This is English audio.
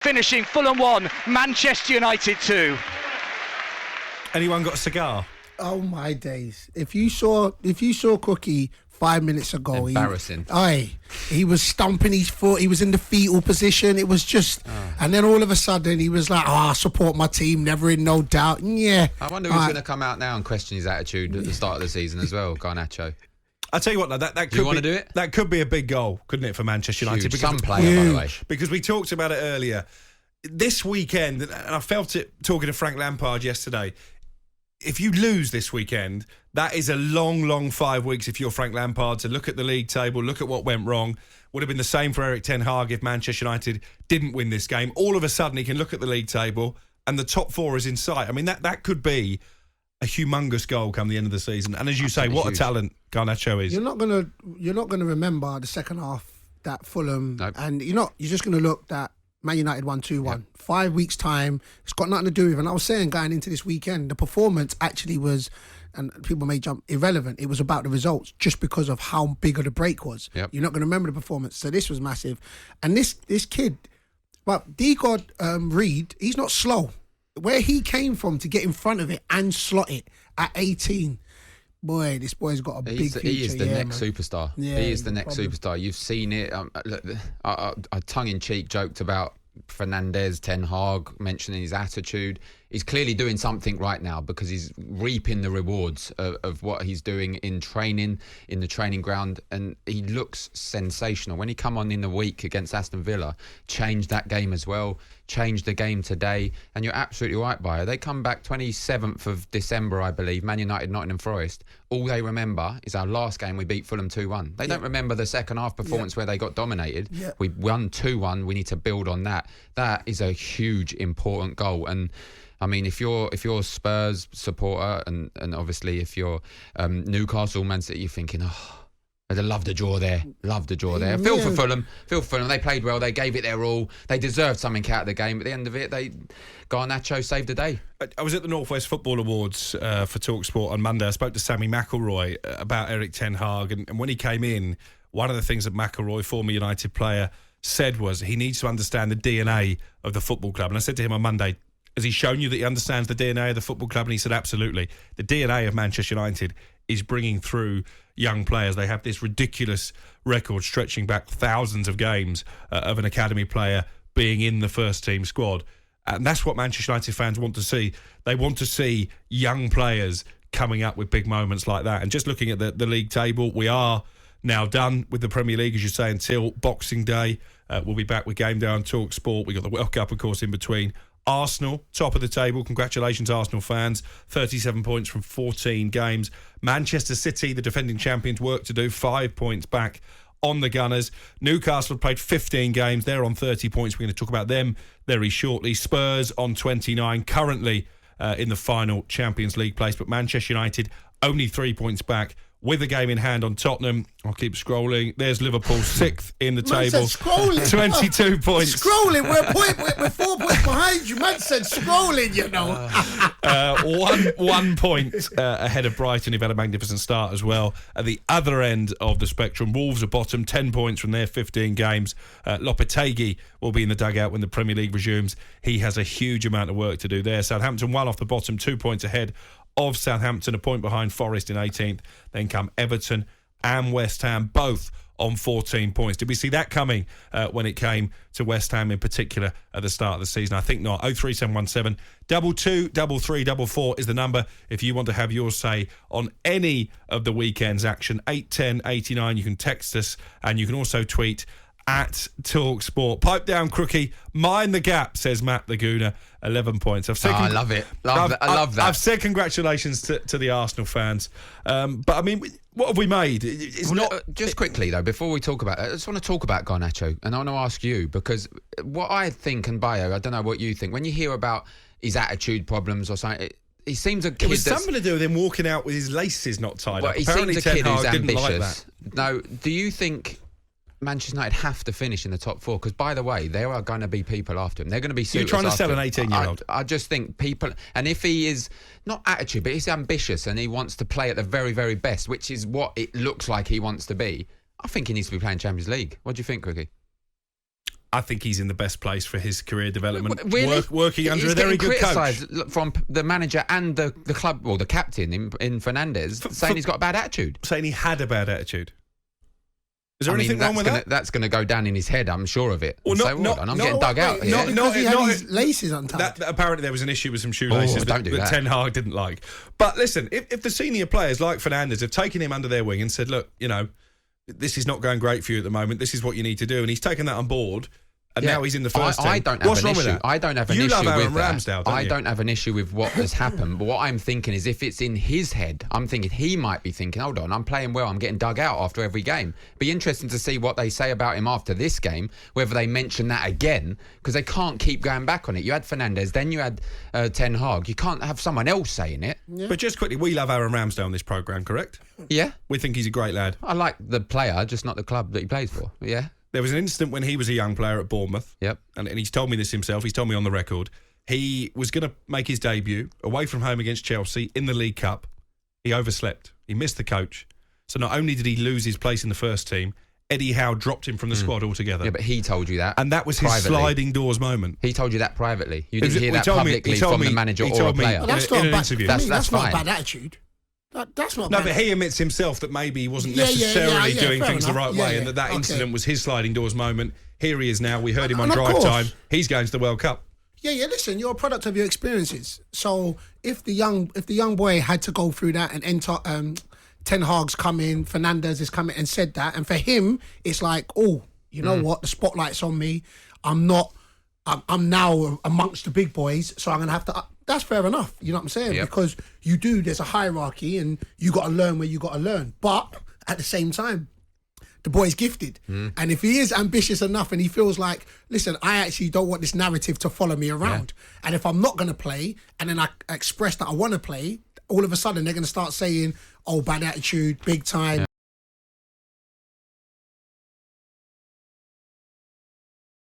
Finishing Fulham 1, Manchester United 2. Anyone got a cigar? Oh my days! If you saw Cookie 5 minutes ago, embarrassing. He was stomping his foot. He was in the fetal position. It was just, and then all of a sudden he was like, "I support my team, never in no doubt." Yeah. I wonder who's going to come out now and question his attitude at the start of the season as well, Garnacho. I'll tell you what, that could do you want to do it? That could be a big goal, couldn't it, for Manchester United? Huge. Some player, by the way. Because we talked about it earlier. This weekend, and I felt it talking to Frank Lampard yesterday, if you lose this weekend, that is a long, long 5 weeks if you're Frank Lampard to look at the league table, look at what went wrong. Would have been the same for Erik Ten Hag if Manchester United didn't win this game. All of a sudden, he can look at the league table and the top four is in sight. I mean, that could be a humongous goal come the end of the season. And as you say, what a talent Garnacho is. You're not gonna remember the second half that Fulham, and you're just gonna look that Man United won 2-1. Yep. 5 weeks time. It's got nothing to do with. And I was saying going into this weekend, the performance actually was, and people may jump, irrelevant. It was about the results just because of how big of the break was. Yep. You're not going to remember the performance. So this was massive. And this kid, well, D-God Reed, he's not slow. Where he came from to get in front of it and slot it at 18. Boy, this boy's got a big future. He is the next superstar. Yeah, he is the next superstar. You've seen it. I tongue-in-cheek joked about Fernandes, Ten Hag, mentioning his attitude. He's clearly doing something right now because he's reaping the rewards of what he's doing in training, in the training ground, and he looks sensational. When he come on in the week against Aston Villa, changed that game as well, changed the game today, and you're absolutely right, Bayer. They come back 27th of December, I believe, Man United, Nottingham Forest. All they remember is our last game we beat Fulham 2-1. They don't remember the second half performance where they got dominated. Yeah. We won 2-1. We need to build on that. That is a huge, important goal. And I mean, if you're a Spurs supporter and obviously if you're Newcastle, Man City, you're thinking, I'd love the draw there. Love the draw there. Feel for Fulham. They played well. They gave it their all. They deserved something out of the game. At the end of it, Garnacho saved the day. I was at the North West Football Awards for talkSPORT on Monday. I spoke to Sammy McElroy about Erik Ten Hag. And when he came in, one of the things that McElroy, former United player, said was he needs to understand the DNA of the football club. And I said to him on Monday, has he shown you that he understands the DNA of the football club? And he said, absolutely. The DNA of Manchester United is bringing through young players. They have this ridiculous record stretching back thousands of games of an academy player being in the first team squad. And that's what Manchester United fans want to see. They want to see young players coming up with big moments like that. And just looking at the league table, we are now done with the Premier League, as you say, until Boxing Day. We'll be back with Game Day on talkSPORT. We've got the World Cup, of course, in between. Arsenal, top of the table. Congratulations, Arsenal fans. 37 points from 14 games. Manchester City, the defending champions, work to do. 5 points back on the Gunners. Newcastle have played 15 games. They're on 30 points. We're going to talk about them very shortly. Spurs on 29, currently in the final Champions League place. But Manchester United only 3 points back, with a game in hand on Tottenham. I'll keep scrolling. There's Liverpool, 6th in the table. Scrolling. 22 points. Scrolling. We're 4 points behind you. Man said scrolling, you know. 1 point ahead of Brighton, who've had a magnificent start as well. At the other end of the spectrum, Wolves are bottom, 10 points from their 15 games. Lopetegui will be in the dugout when the Premier League resumes. He has a huge amount of work to do there. Southampton, one off the bottom, 2 points ahead of Southampton, a point behind Forest in 18th. Then come Everton and West Ham, both on 14 points. Did we see that coming when it came to West Ham in particular at the start of the season? I think not. 03717 22 3344 is the number if you want to have your say on any of the weekend's action. 81089. You can text us and you can also tweet at talkSPORT. Pipe down, Crookie. Mind the gap, says Matt the Gooner. 11 points. I love it. I love that. I've said congratulations to the Arsenal fans. But, I mean, what have we made? Just quickly, though, before we talk about it, I just want to talk about Garnacho. And I want to ask you, because what I think, and Bayo, I don't know what you think, when you hear about his attitude problems or something, he seems a kid. It was something to do with him walking out with his laces not tied up. He Apparently seems a kid who's ambitious. Like that. Now, do you think Manchester United have to finish in the top four? Because, by the way, there are going to be people after him. They're going to be suitors. You're trying to sell an 18-year-old. I just think people, and if he is not attitude, but he's ambitious and he wants to play at the very, very best, which is what it looks like he wants to be, I think he needs to be playing Champions League. What do you think, Cookie? I think he's in the best place for his career development. Really? Working under He's a very good coach. criticised from the manager and the club, or the captain in Fernandez, saying he's got a bad attitude. Saying he had a bad attitude. Is there anything wrong with that? That's going to go down in his head, I'm sure of it. Well, I'm getting dug out here. Because he had his laces untied. Apparently there was an issue with some shoelaces that Ten Hag didn't like. But listen, if the senior players like Fernandez have taken him under their wing and said, look, this is not going great for you at the moment, this is what you need to do, and he's taken that on board, and now he's in the first team. I don't have What's an wrong issue. with that? I don't have an you issue love Aaron with Ramsdale, that. don't I you? don't have an issue with what has happened. But what I'm thinking is, if it's in his head, I'm thinking he might be thinking, hold on, I'm playing well, I'm getting dug out after every game. Be interesting to see what they say about him after this game, whether they mention that again, because they can't keep going back on it. You had Fernandez, then you had Ten Hag. You can't have someone else saying it. Yeah. But just quickly, we love Aaron Ramsdale on this programme, correct? Yeah. We think he's a great lad. I like the player, just not the club that he plays for. Yeah. There was an incident when he was a young player at Bournemouth. Yep. And he's told me this himself. He's told me on the record. He was going to make his debut away from home against Chelsea in the League Cup. He overslept. He missed the coach. So not only did he lose his place in the first team, Eddie Howe dropped him from the squad altogether. Yeah, but he told you that. And that was privately. his sliding doors moment. He told you that privately. You didn't hear that publicly from the manager or a player. Well, that's not in an bad, interview. That's not fine. a bad attitude. That's not No, bad. but he admits himself that maybe he wasn't Yeah, necessarily doing fair things the enough. right Yeah, way, yeah. and that Okay. incident was his sliding doors moment. Here he is now. We heard him on And of Drive course. Time. He's going to the World Cup. Yeah. Listen, you're a product of your experiences. So if the young boy had to go through that and enter, Ten Hag's come in, Fernandez has come in and said that, and for him, it's like, oh, you know what? The spotlight's on me. I'm now amongst the big boys, so I'm gonna have to. That's fair enough. You know what I'm saying? Yep. Because there's a hierarchy, and you got to learn where you got to learn. But at the same time, the boy's gifted. And if he is ambitious enough and he feels like, listen, I actually don't want this narrative to follow me around. Yeah. And if I'm not going to play, and then I express that I want to play, all of a sudden they're going to start saying, oh, bad attitude, big time.